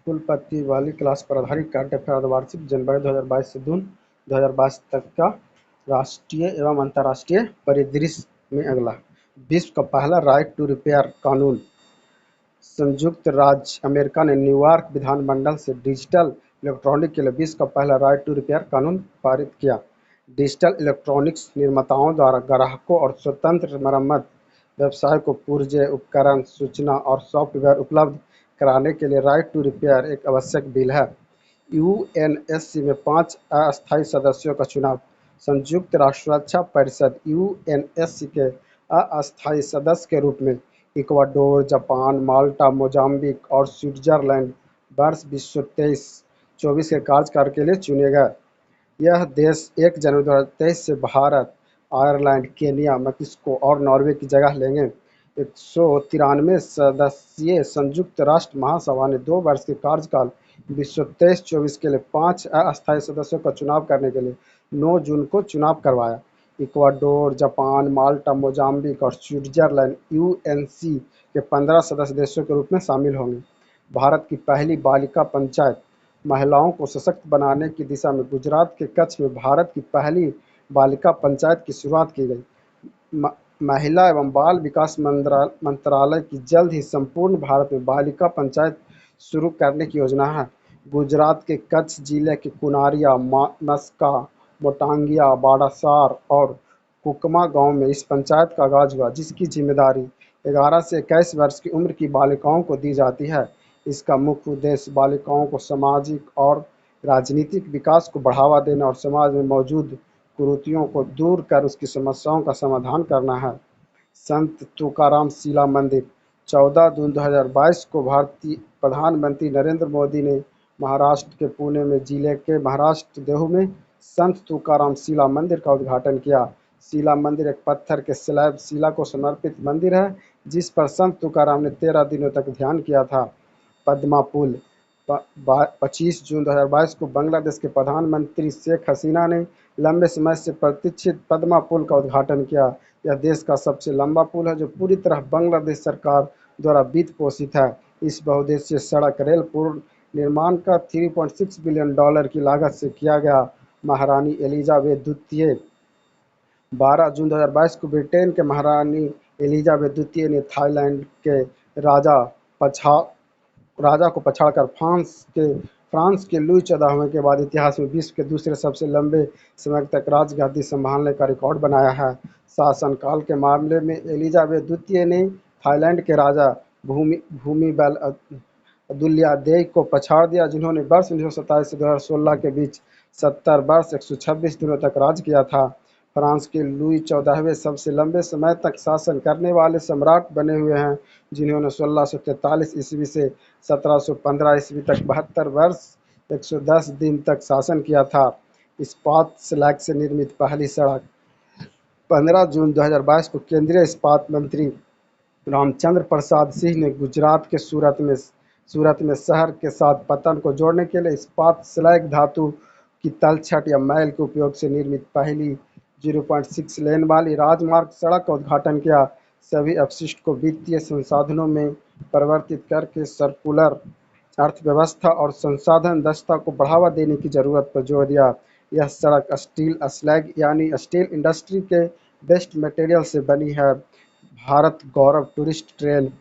कुलपति वाली क्लास पर आधारित करंट अफेयर अर्धवार्षिक जनवरी 2022 से जून 2022 तक का राष्ट्रीय एवं अंतर्राष्ट्रीय परिदृश्य में अगला। विश्व का पहला राइट टू रिपेयर कानून। संयुक्त राज्य अमेरिका ने न्यूयॉर्क विधानमंडल से डिजिटल इलेक्ट्रॉनिक के लिए विश्व का पहला राइट टू रिपेयर कानून पारित किया। डिजिटल इलेक्ट्रॉनिक्स निर्माताओं द्वारा ग्राहकों और स्वतंत्र मरम्मत व्यवसाय को पुर्जे, उपकरण, सूचना और सॉफ्टवेयर उपलब्ध कराने के लिए राइट टू रिपेयर एक आवश्यक बिल है। यूएनएससी में 5 अस्थायी सदस्यों का चुनाव। संयुक्त राष्ट्र सुरक्षा परिषद यूएनएससी के अस्थायी सदस्य के रूप में इक्वाडोर, जापान, माल्टा, मोजाम्बिक और स्विट्जरलैंड वर्ष 2023-24 के कार्यकाल के लिए चुने गए। यह देश 1 जनवरी 2023 से भारत, आयरलैंड, केन्या, मेक्सिको और नॉर्वे की जगह लेंगे। 193 सदस्यीय संयुक्त राष्ट्र महासभा ने 2 वर्ष के कार्यकाल 2023-24 के लिए 5 अस्थायी सदस्यों का चुनाव करने के लिए 9 जून को चुनाव करवाया। इक्वाडोर, जापान, माल्टा, मोजाम्बिक और स्विट्जरलैंड यूएनसी के 15 सदस्य देशों के रूप में शामिल होंगे। भारत की पहली बालिका पंचायत। महिलाओं को सशक्त बनाने की दिशा में गुजरात के कच्छ में भारत की पहली बालिका पंचायत की शुरुआत की गई। महिला एवं बाल विकास मंत्रालय की जल्द ही संपूर्ण भारत में बालिका पंचायत शुरू करने की योजना है। गुजरात के कच्छ जिले के कुनारिया, मस्का, मोटांगिया, बाड़ासार और कुकमा गांव में इस पंचायत का आगाज हुआ, जिसकी जिम्मेदारी 11 से 21 वर्ष की उम्र की बालिकाओं को दी जाती है। इसका मुख्य उद्देश्य बालिकाओं को सामाजिक और राजनीतिक विकास को बढ़ावा देना और समाज में मौजूद कुरीतियों को दूर कर उसकी समस्याओं का समाधान करना है। संत तुकाराम शिला मंदिर। 14 जून 2022 को भारतीय प्रधानमंत्री नरेंद्र मोदी ने महाराष्ट्र के पुणे में जिले के महाराष्ट्र देहू में संत तुकाराम शिला मंदिर का उद्घाटन किया। शिला मंदिर एक पत्थर के स्लैब शिला को समर्पित मंदिर है, जिस पर संत तुकाराम ने 13 दिनों तक ध्यान किया था। पद्मा पुल। 25 जून 2022 को बांग्लादेश के प्रधानमंत्री शेख हसीना ने लंबे समय से प्रतीक्षित पद्मा पुल का उद्घाटन किया। यह देश का सबसे लंबा पुल है जो पूरी तरह बांग्लादेश सरकार द्वारा वित्त पोषित है। इस बहुउद्देशीय सड़क रेल पुल निर्माण का $3.6 बिलियन की लागत से किया गया। महारानी एलिजाबेथ द्वितीय। 12 जून 2022 को ब्रिटेन के महारानी एलिजाबेथ द्वितीय ने थाईलैंड के राजा को पछाड़कर फ्रांस के लुई 14वें के बाद इतिहास में विश्व के दूसरे सबसे लंबे समय तक राजगद्दी संभालने का रिकॉर्ड बनाया है। शासनकाल के मामले में एलिजाबेथ द्वितीय ने थाईलैंड के राजा भूमिबल अदुल्यादेय को पछाड़ दिया, जिन्होंने वर्ष 1927 से 2016 के बीच 70 वर्ष 126 दिनों तक राज किया था। फ्रांस के लुई 14वें सबसे लंबे समय तक शासन करने वाले सम्राट बने हुए हैं, जिन्होंने 1643 ईस्वी से 1715 ईस्वी तक 72 वर्ष 110 दिन तक शासन किया था। इस्पात स्लैग से निर्मित पहली सड़क। 15 जून 2022 को केंद्रीय इस्पात मंत्री रामचंद्र प्रसाद सिंह ने गुजरात के सूरत में शहर के साथ पतन को जोड़ने के लिए इस्पात स्लैग धातु की तलछट या मैल के उपयोग से निर्मित पहली 0.6 लेन वाली राजमार्ग सड़क का उद्घाटन किया। सभी अपशिष्ट को वित्तीय संसाधनों में परिवर्तित करके सर्कुलर अर्थव्यवस्था और संसाधन दक्षता को बढ़ावा देने की जरूरत पर जोर दिया। यह सड़क स्टील स्लैग यानी स्टील इंडस्ट्री के बेस्ट मटेरियल से बनी है। भारत गौरव टूरिस्ट ट्रेन।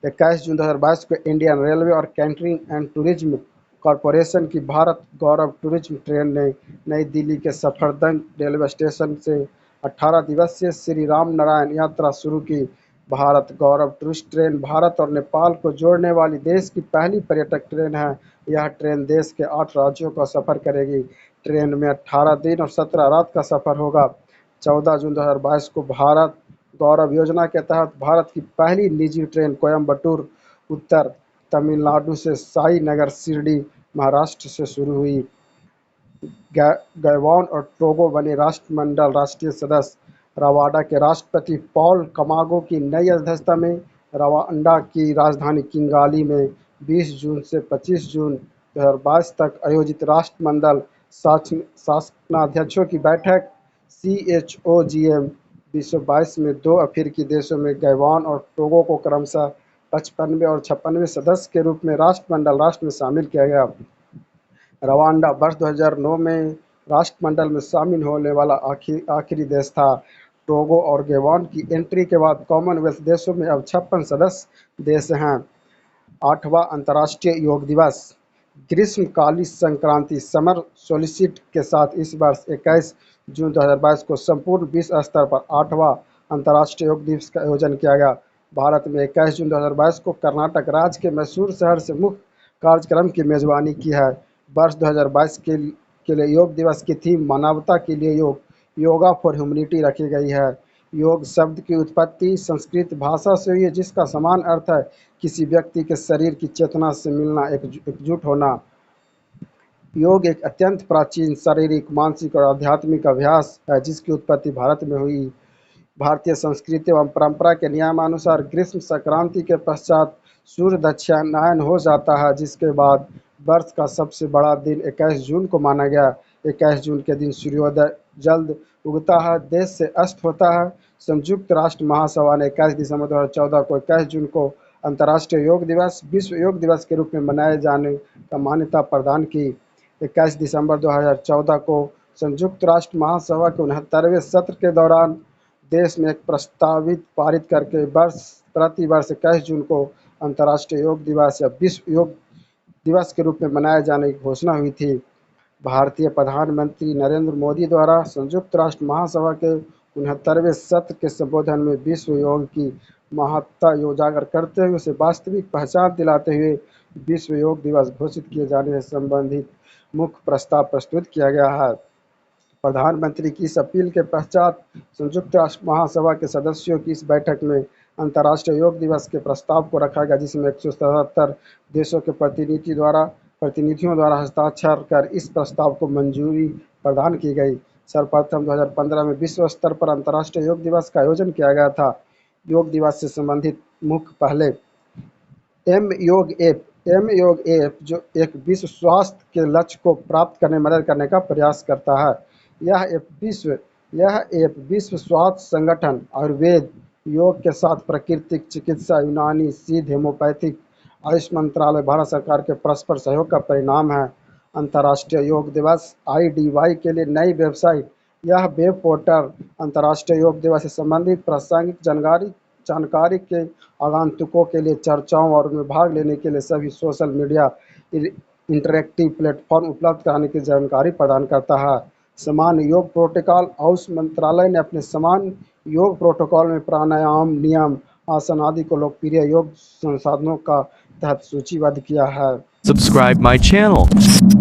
21 जून 2022 को इंडियन रेलवे और कैटरिंग एंड टूरिज्म कॉरपोरेशन की भारत गौरव टूरिज्म ट्रेन ने नई दिल्ली के सफदरजंग रेलवे स्टेशन से 18 दिवसीय श्री राम नारायण यात्रा शुरू की। भारत गौरव टूरिस्ट ट्रेन भारत और नेपाल को जोड़ने वाली देश की पहली पर्यटक ट्रेन है। यह ट्रेन देश के 8 राज्यों का सफ़र करेगी। ट्रेन में 18 दिन और 17 रात का सफ़र होगा। 14 जून 2022 को भारत गौरव योजना के तहत भारत की पहली निजी ट्रेन कोयम्बटूर उत्तर तमिलनाडु से साईनगर शिरडी महाराष्ट्र से शुरू हुई। गैबॉन और टोगो बने राष्ट्रमंडल राष्ट्रीय सदस्य। रवांडा के राष्ट्रपति पॉल कगामे की नई अध्यक्षता में रवांडा की राजधानी किगाली में 20 जून से 25 जून 2022 तक आयोजित राष्ट्रमंडल शासनाध्यक्षों की बैठक CHOGM 2022 में 2 अफ्रीकी देशों में गैबॉन और टोगो को क्रमशः 55वें और 56वें सदस्य के रूप में राष्ट्रमंडल राष्ट्र में शामिल किया गया। रवांडा वर्ष 2009 में राष्ट्रमंडल में शामिल होने वाला आखिरी देश था। टोगो और गैबोन की एंट्री के बाद कॉमनवेल्थ देशों में अब 56 सदस्य देश हैं। 8वां अंतर्राष्ट्रीय योग दिवस। ग्रीष्मकालीन संक्रांति समर सोलिस्टिस के साथ इस वर्ष 21 जून 2022 को संपूर्ण विश्व स्तर पर 8वां अंतर्राष्ट्रीय योग दिवस का आयोजन किया गया। भारत में 21 जून 2022 को कर्नाटक राज्य के मैसूर शहर से मुख्य कार्यक्रम की मेजबानी की है। वर्ष 2022 के लिए योग दिवस की थीम मानवता के लिए योग, योगा फॉर ह्यूमैनिटी रखी गई है। योग शब्द की उत्पत्ति संस्कृत भाषा से हुई है, जिसका समान अर्थ है किसी व्यक्ति के शरीर की चेतना से मिलना, एकजुट होना। योग एक अत्यंत प्राचीन शारीरिक, मानसिक और आध्यात्मिक अभ्यास है, जिसकी उत्पत्ति भारत में हुई। भारतीय संस्कृति एवं परंपरा के नियमानुसार ग्रीष्म संक्रांति के पश्चात सूर्य दक्षिणायन हो जाता है, जिसके बाद वर्ष का सबसे बड़ा दिन 21 जून को माना गया। 21 जून के दिन सूर्योदय जल्द उगता है, देश से अस्त होता है। संयुक्त राष्ट्र महासभा ने 21 दिसंबर 2014 को 21 जून को अंतर्राष्ट्रीय योग दिवस, विश्व योग दिवस के रूप में मनाए जाने का मान्यता प्रदान की। 21 दिसंबर 2014 को संयुक्त राष्ट्र महासभा के 69वें सत्र के दौरान देश में एक प्रस्तावित पारित करके प्रति वर्ष 21 जून को अंतर्राष्ट्रीय योग दिवस या विश्व योग दिवस के रूप में मनाए जाने की घोषणा हुई थी। भारतीय प्रधानमंत्री नरेंद्र मोदी द्वारा संयुक्त राष्ट्र महासभा के 69वें सत्र के संबोधन में विश्व योग की महत्ता उजागर करते हुए उसे वास्तविक पहचान दिलाते हुए विश्व योग दिवस घोषित किए जाने से संबंधित मुख्य प्रस्ताव प्रस्तुत किया गया है। प्रधानमंत्री की इस अपील के पश्चात संयुक्त राष्ट्र महासभा के सदस्यों की इस बैठक में अंतर्राष्ट्रीय योग दिवस के प्रस्ताव को रखा गया, जिसमें 177 देशों के प्रतिनिधियों द्वारा हस्ताक्षर कर इस प्रस्ताव को मंजूरी प्रदान की गई। सर्वप्रथम 2015 में विश्व स्तर पर अंतर्राष्ट्रीय योग दिवस का आयोजन किया गया था। योग दिवस से संबंधित मुख्य पहले एम योग ऐप जो एक विश्व स्वास्थ्य के लक्ष्य को प्राप्त करने में मदद करने का प्रयास करता है। यह ऐप विश्व स्वास्थ्य संगठन, आयुर्वेद, योग के साथ प्राकृतिक चिकित्सा, यूनानी, सिद्ध, होम्योपैथिक, आयुष मंत्रालय, भारत सरकार के परस्पर सहयोग का परिणाम है। अंतर्राष्ट्रीय योग दिवस IDY के लिए नई वेबसाइट। यह वेब पोर्टल अंतर्राष्ट्रीय योग दिवस से संबंधित प्रासंगिक जानकारी के आगंतुकों के लिए चर्चाओं और उनमें भाग लेने के लिए सभी सोशल मीडिया इंटरैक्टिव प्लेटफॉर्म उपलब्ध कराने की जानकारी प्रदान करता है। सामान्य योग प्रोटोकॉल। आयुष मंत्रालय ने अपने सामान्य योग प्रोटोकॉल में प्राणायाम, नियम, आसन आदि को लोकप्रिय योग संसाधनों का तहत सूचीबद्ध किया है। Subscribe my channel.